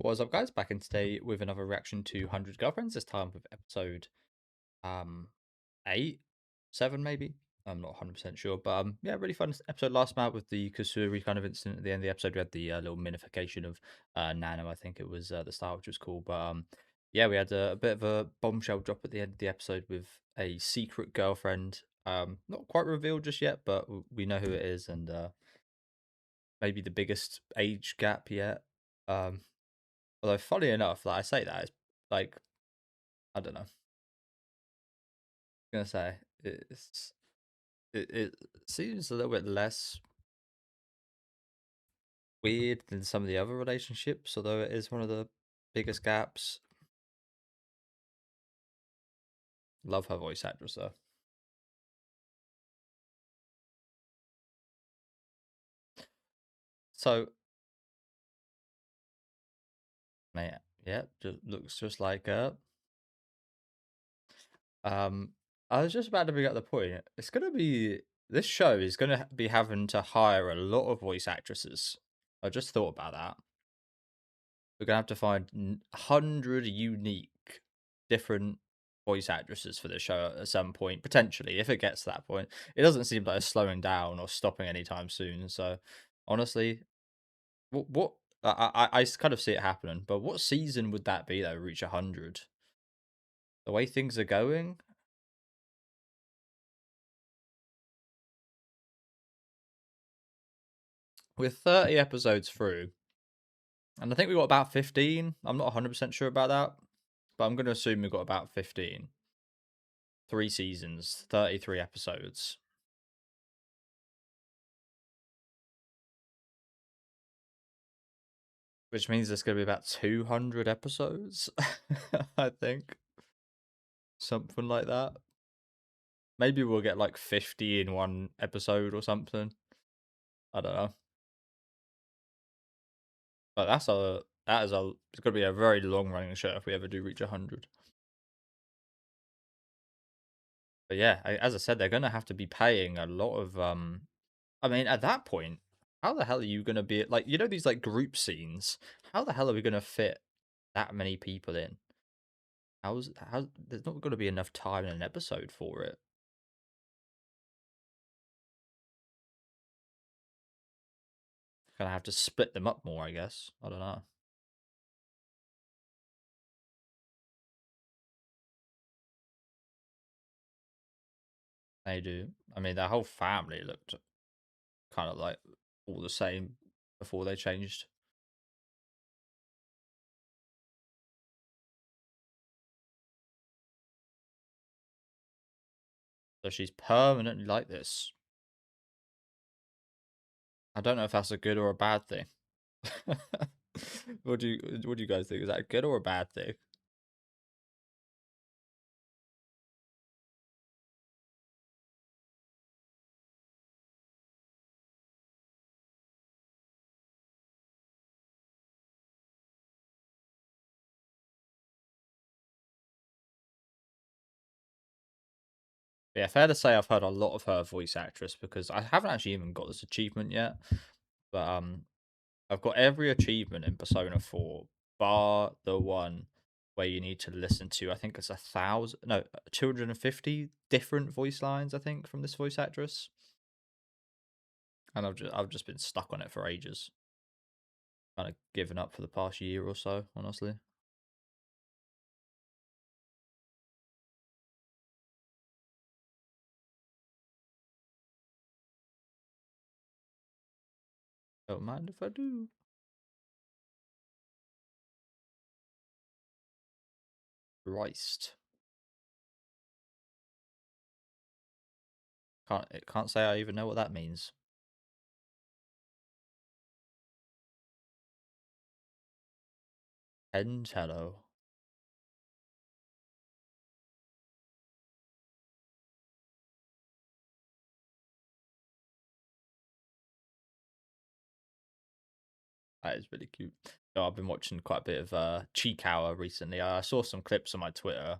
What's up, guys? Back in today with another reaction to 100 Girlfriends, this time with episode um 8, 7 maybe. I'm not 100% sure, but yeah, really fun episode last night with the Kasuri kind of incident at the end of the episode. We had the little minification of Nano, I think it was at the start, which was cool. But yeah, we had a bit of a bombshell drop at the end of the episode with a secret girlfriend. Not quite revealed just yet, but we know who it is, and maybe the biggest age gap yet. Um, Although, funny enough, like I say that, it's like I don't know. I'm gonna say it seems a little bit less weird than some of the other relationships, although it is one of the biggest gaps. Love her voice actress though. So, man, yeah, just looks just like her. Um, I was just about to bring up the point. It's gonna be this show is gonna be having to hire a lot of voice actresses. I just thought about that. We're gonna have to find 100 unique different voice actresses for the show at some point, potentially, if it gets to that point. It doesn't seem like it's slowing down or stopping anytime soon. So, honestly, what I kind of see it happening, but what season would that be that would reach 100? The way things are going, we're 30 episodes through, and I think we got about 15. I'm not 100% sure about that, but I'm going to assume we got about 15. 3 seasons, 33 episodes. Which means there's going to be about 200 episodes, I think. Something like that. Maybe we'll get like 50 in one episode or something. I don't know. But it's going to be a very long running show if we ever do reach 100. But yeah, as I said, they're going to have to be paying a lot of I mean, at that point, how the hell are you going to be like, these like group scenes? How the hell are we going to fit that many people in? How there's not going to be enough time in an episode for it. Gonna have to split them up more, I guess. I don't know. They do. I mean, their whole family looked kind of like all the same before they changed. So she's permanently like this. I don't know if that's a good or a bad thing. What do you guys think? Is that a good or a bad thing? Yeah, fair to say I've heard a lot of her voice actress because I haven't actually even got this achievement yet. But I've got every achievement in Persona 4, bar the one where you need to listen to, I think it's 1,000, no, 250 different voice lines, I think, from this voice actress. And I've just been stuck on it for ages. Kind of given up for the past year or so, honestly. Don't mind if I do. Christ. Can't say I even know what that means. Hello. That is really cute. No, I've been watching quite a bit of Cheek Hour recently. I saw some clips on my Twitter a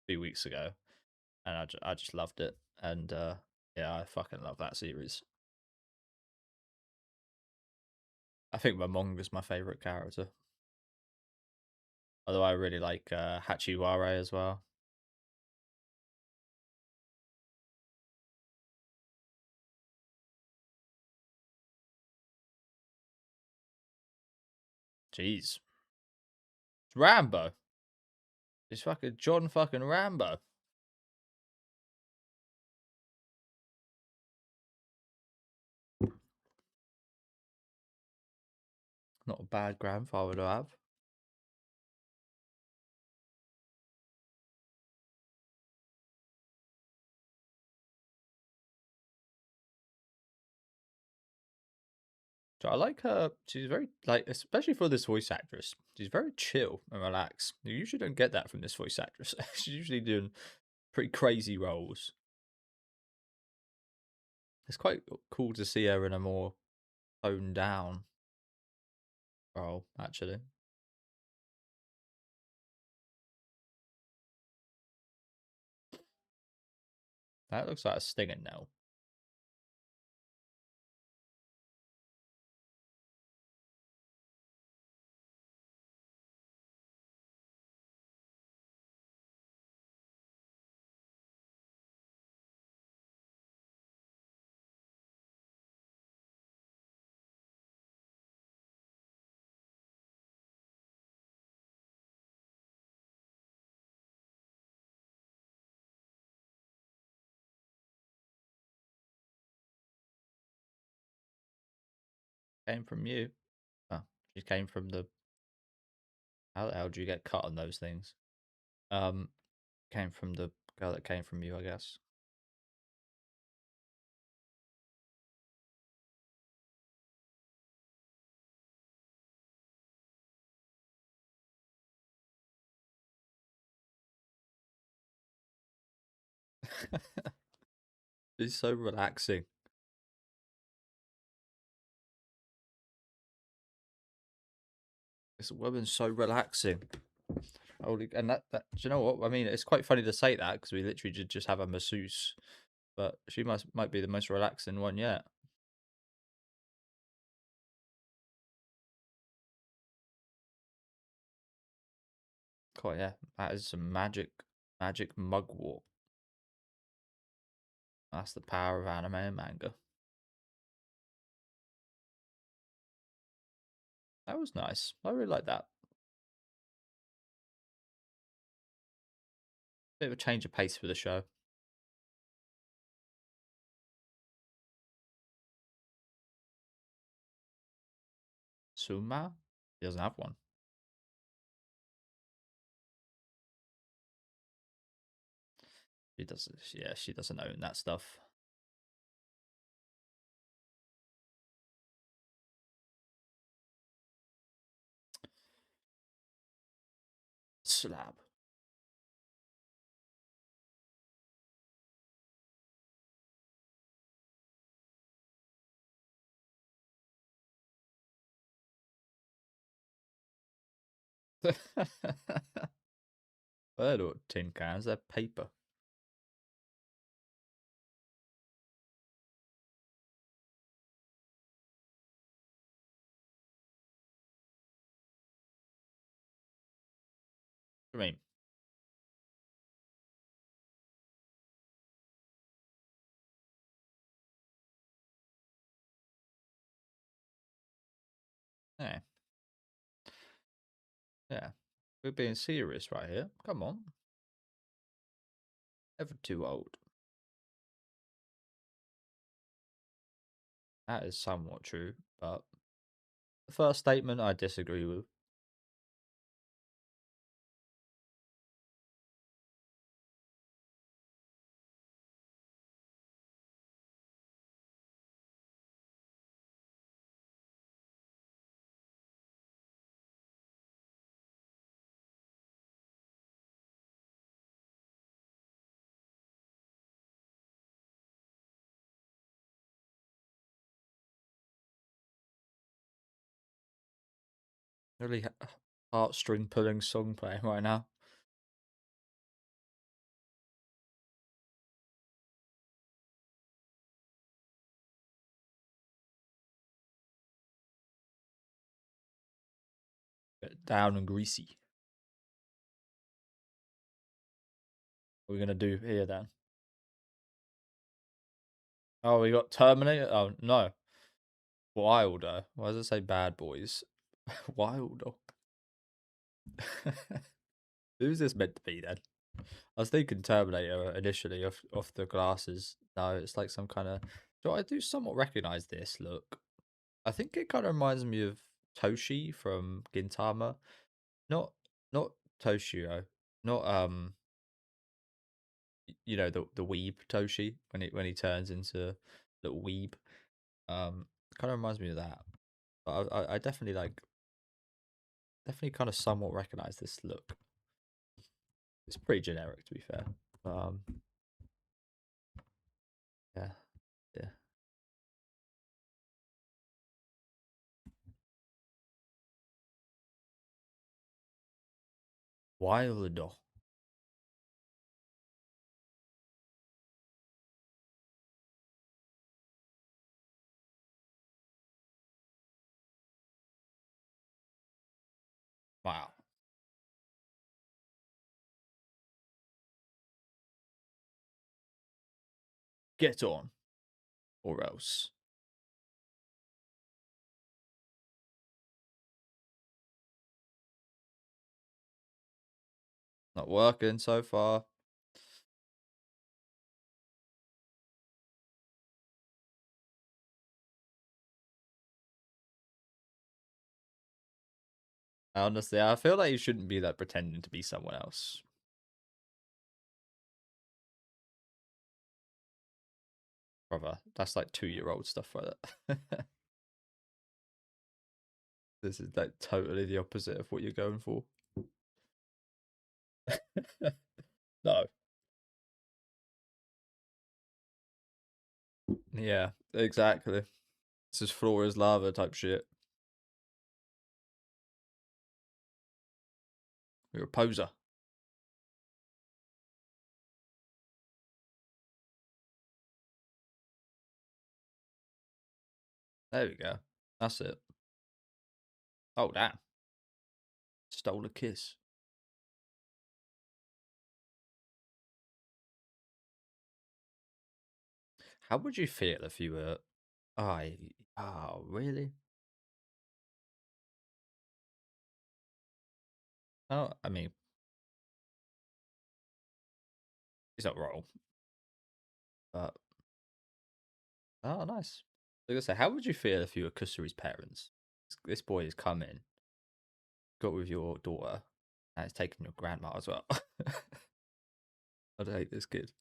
few weeks ago, and I just loved it. And yeah, I fucking love that series. I think Momonga's my favorite character. Although I really like Hachiwara as well. Jeez. It's Rambo. It's fucking John fucking Rambo. Not a bad grandfather to have. So I like her. She's very like, especially for this voice actress. She's very chill and relaxed. You usually don't get that from this voice actress. She's usually doing pretty crazy roles. It's quite cool to see her in a more toned down role, actually. That looks like a stinging nail. Came from you. Oh, she came from the. How the hell do you get cut on those things? Um, came from the girl that came from you, I guess. It's so relaxing. This woman's so relaxing. Holy, and that do you know what I mean? It's quite funny to say that because we literally just have a masseuse, but she might be the most relaxing one yet. Quite yeah, that is some magic mugwort. That's the power of anime and manga. That was nice. I really like that. Bit of a change of pace for the show. Suma, he doesn't have one. She doesn't. Yeah, she doesn't own that stuff. Slab. They're not tin cans. They're paper. I mean, yeah, yeah. We're being serious right here. Come on. Ever too old. That is somewhat true, but the first statement I disagree with. Really heartstring pulling song playing right now. Bit down and greasy. What are we gonna do here then? Oh, we got Terminator. Oh no, Wilder. Why does it say Bad Boys? Wilder. Who's this meant to be then? I was thinking Terminator initially off the glasses. No, it's like some kind of. Do I do somewhat recognize this look? I think it kind of reminds me of Toshi from Gintama. Not not Toshio. Not you know the weeb Toshi when he turns into little weeb. Kind of reminds me of that. But I definitely definitely kind of somewhat recognize this look. It's pretty generic to be fair. Yeah, yeah. Wilder. Wow. Get on or else. Not working so far. Honestly, I feel like you shouldn't be like pretending to be someone else. Brother, that's like 2-year old stuff like that. This is like totally the opposite of what you're going for. No. Yeah, exactly. This is floor is lava type shit. You're a poser. There we go. That's it. Oh damn. Stole a kiss. How would you feel if you were I oh really? Oh, I mean, he's not wrong. But oh nice. I was gonna say, how would you feel if you were Kusuri's parents? This boy has come in, got with your daughter, and it's taken your grandma as well. I'd hate this kid.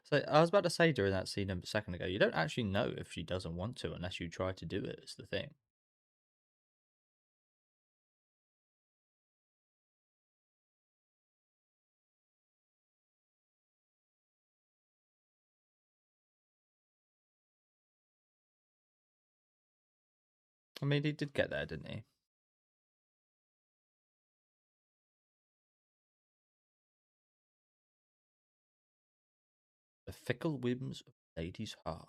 So I was about to say during that scene a second ago, you don't actually know if she doesn't want to unless you try to do it. It's the thing. I mean, he did get there, didn't he? The fickle whims of a lady's heart.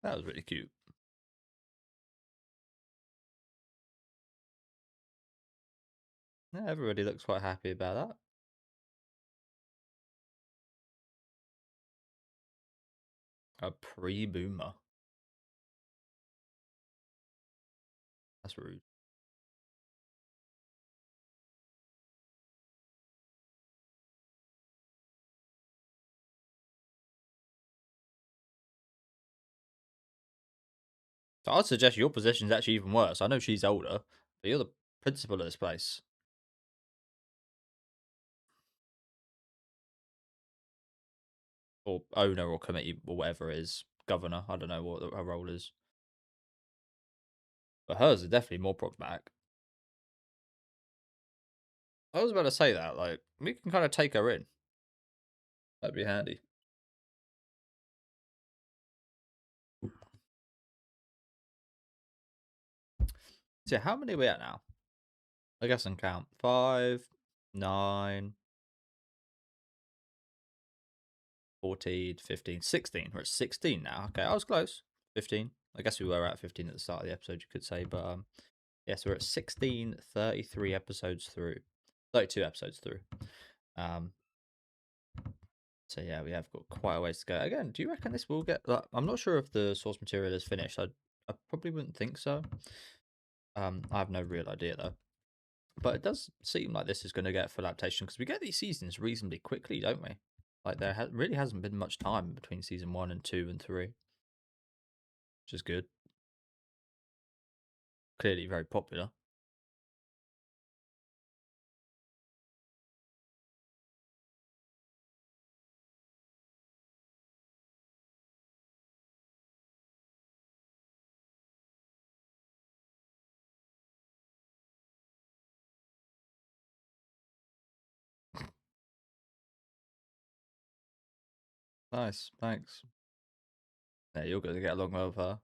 That was really cute. Yeah, everybody looks quite happy about that. A pre-boomer. That's rude. So I'd suggest your position is actually even worse. I know she's older, but you're the principal of this place, or owner, or committee, or whatever it is, governor. I don't know what her role is, but hers is definitely more problematic. I was about to say that. Like, we can kind of take her in. That'd be handy. So, how many are we at now? I guess I can count. 5, 9, 14, 15, 16. We're at 16 now. Okay, I was close. 15. I guess we were at 15 at the start of the episode, you could say. But yes, we're at 16, 33 episodes through. 32 episodes through. Um, so yeah, we have got quite a ways to go. Again, do you reckon this will get? Like, I'm not sure if the source material is finished. I probably wouldn't think so. I have no real idea though. But it does seem like this is going to get full adaptation because we get these seasons reasonably quickly, don't we? Like there really hasn't been much time between season 1 and 2 and 3, which is good. Clearly very popular. Nice, thanks. Yeah, you're going to get along well with her.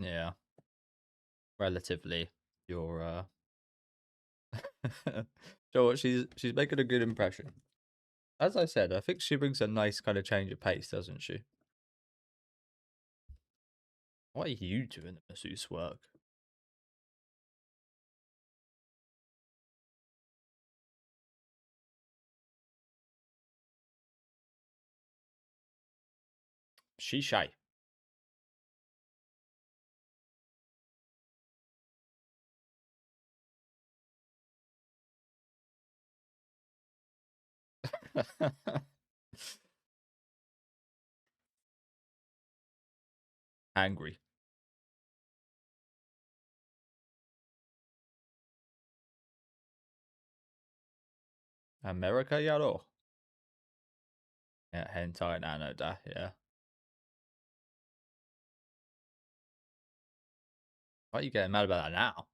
Yeah, relatively. You're so what? She's making a good impression. As I said, I think she brings a nice kind of change of pace, doesn't she? What are you doing at masseuse work? She shy. Angry. America yaro. Yeah, hentai nano da, yeah. Why are you getting mad about that now?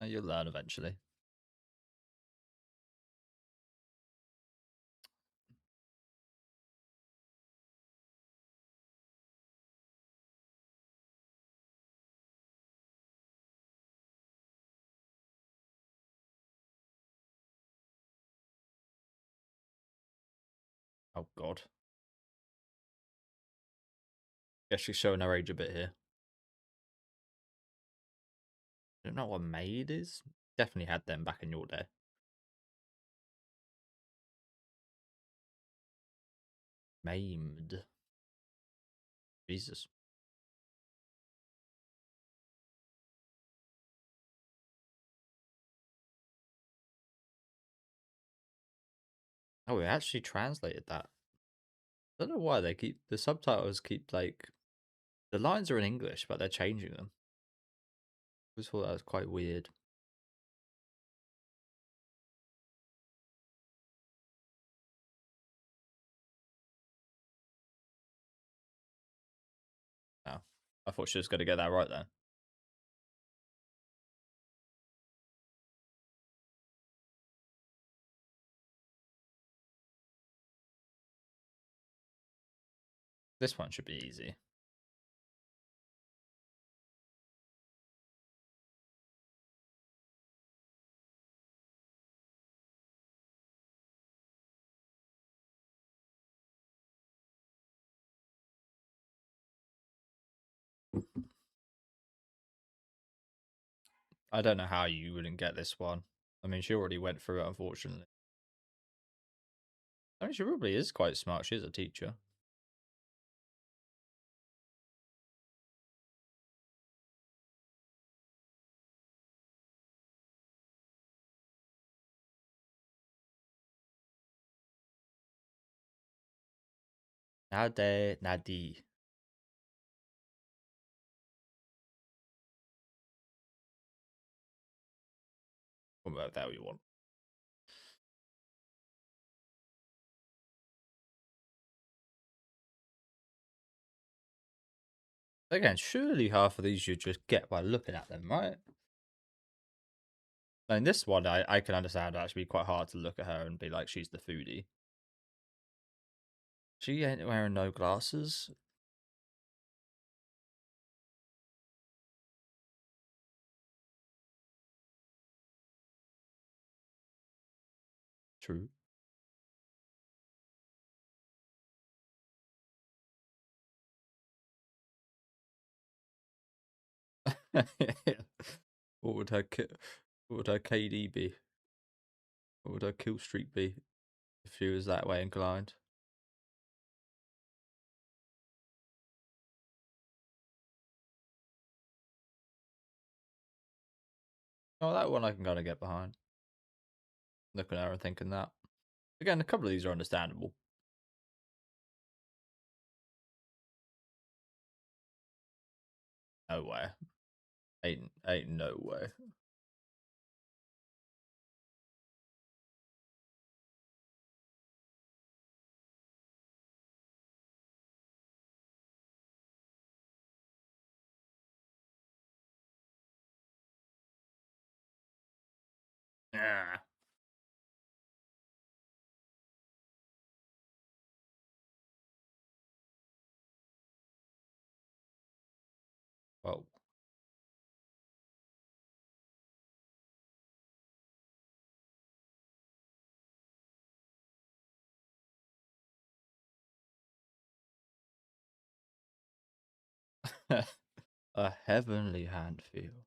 You'll learn eventually. Oh god. Guess she's showing her age a bit here. I don't know what a maid is. Definitely had them back in your day. Maimed. Jesus. Oh, we actually translated that. I don't know why they keep the subtitles keep like the lines are in English, but they're changing them. I just thought that was quite weird. No, I thought she was going to get that right then. This one should be easy. I don't know how you wouldn't get this one. I mean, she already went through it, unfortunately. I mean, she probably is quite smart. She's a teacher. Nade Nadi. Whatever you want. Again, surely half of these you just get by looking at them, right? And this one, I can understand actually be quite hard to look at her and be like, she's the foodie. She ain't wearing no glasses. True. What would her what would her KD be? What would her kill streak be if she was that way inclined? Oh, that one I can kind of get behind. Looking at her and thinking that. Again, a couple of these are understandable. No way. Ain't no way. Yeah. Well, a heavenly hand feel.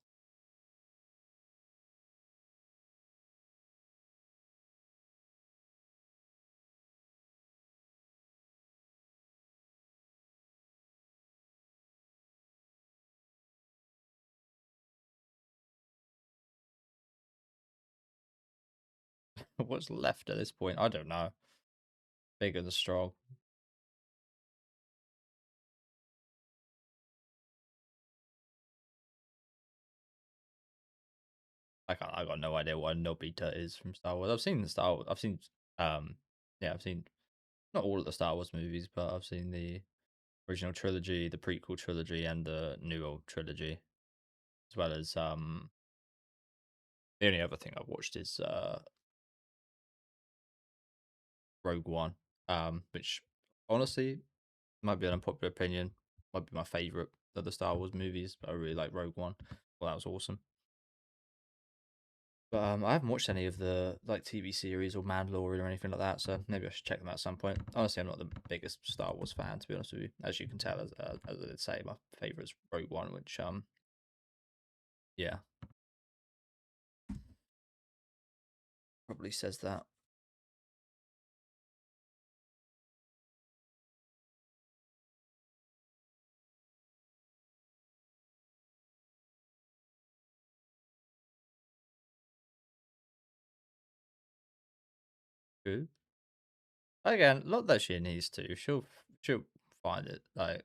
What's left at this point? I don't know. Big and strong. I got no idea what a Nobita is from Star Wars. I've seen the Star Wars. I've seen um yeah, I've seen not all of the Star Wars movies, but I've seen the original trilogy, the prequel trilogy, and the new old trilogy, as well as the only other thing I've watched is Rogue One, which honestly might be an unpopular opinion, might be my favorite of the Star Wars movies, but I really like Rogue One. Well, that was awesome. But I haven't watched any of the like TV series or Mandalorian or anything like that, so maybe I should check them out at some point. Honestly, I'm not the biggest Star Wars fan, to be honest with you. As you can tell, as I did say, my favorite is Rogue One, which yeah, probably says that. True. Again, not that she needs to. She'll find it. Like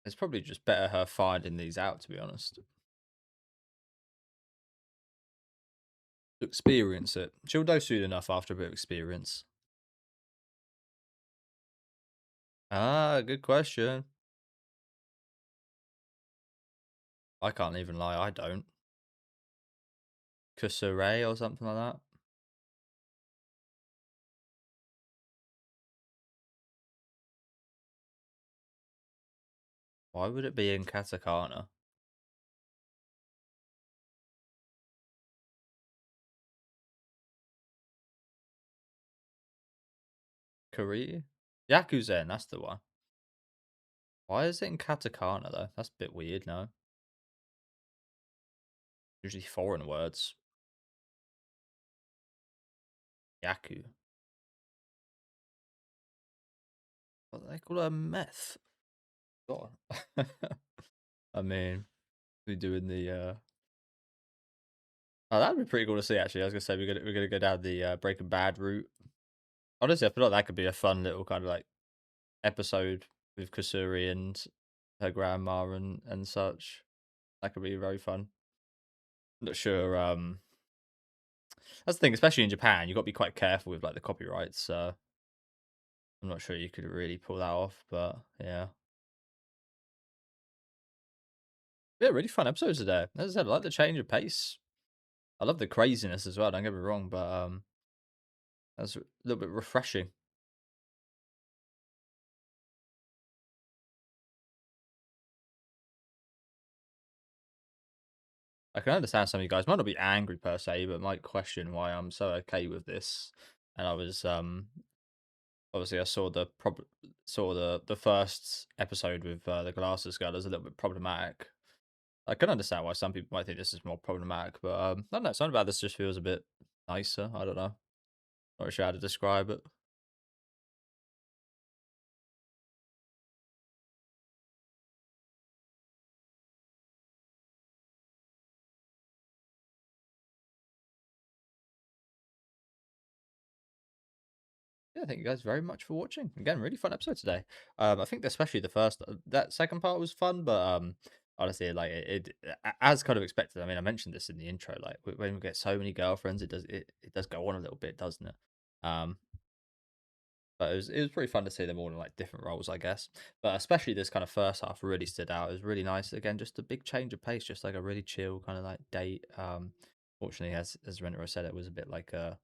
it's probably just better her finding these out, to be honest. Experience it. She'll know soon enough after a bit of experience. Ah, good question. I can't even lie, I don't. Kusure or something like that. Why would it be in katakana? Korea? Yakuzen, that's the one. Why is it in katakana though? That's a bit weird, no? Usually foreign words. Yaku. what they call her meth. God. I mean, we doing the oh, that'd be pretty cool to see actually. I was gonna say we're gonna go down the Breaking Bad route. Honestly, I feel like that could be a fun little kind of like episode with Kasuri and her grandma and such. That could be very fun. Not sure. That's the thing, especially in Japan, you've got to be quite careful with like the copyrights. I'm not sure you could really pull that off, but yeah. Yeah, really fun episodes today. As I said, I like the change of pace. I love the craziness as well, don't get me wrong, but that's a little bit refreshing. I can understand some of you guys might not be angry per se, but might question why I'm so okay with this. And I was obviously I saw the first episode with the glasses girl as a little bit problematic. I can understand why some people might think this is more problematic, but I don't know. Something about this just feels a bit nicer. I don't know. Not sure how to describe it. Yeah, thank you guys very much for watching. Again, really fun episode today. I think especially the first, that second part was fun, but honestly, like as kind of expected. I mean, I mentioned this in the intro. Like when we get so many girlfriends, it does go on a little bit, doesn't it? Um, but it was pretty fun to see them all in like different roles, I guess. But especially this kind of first half really stood out. It was really nice. Again, just a big change of pace, just like a really chill kind of like date. Fortunately, as Renero said, it was a bit like a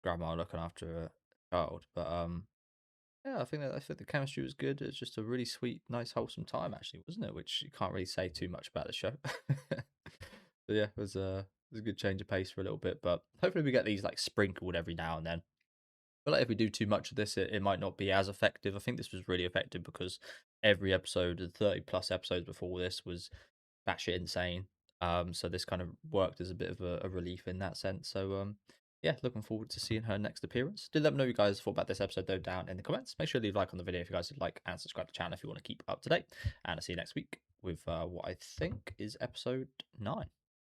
grandma looking after a child, but yeah, I think the chemistry was good. It was just a really sweet, nice, wholesome time, actually, wasn't it? Which you can't really say too much about the show. But yeah, it was a good change of pace for a little bit. But hopefully, we get these like sprinkled every now and then. But like if we do too much of this, it might not be as effective. I think this was really effective because every episode, the 30 plus episodes before this, was batshit insane. So this kind of worked as a bit of a relief in that sense. So yeah, looking forward to seeing her next appearance. Do let me know what you guys thought about this episode though down in the comments. Make sure to leave a like on the video if you guys would like, and subscribe to the channel if you want to keep up to date. And I'll see you next week with what I think is episode 9.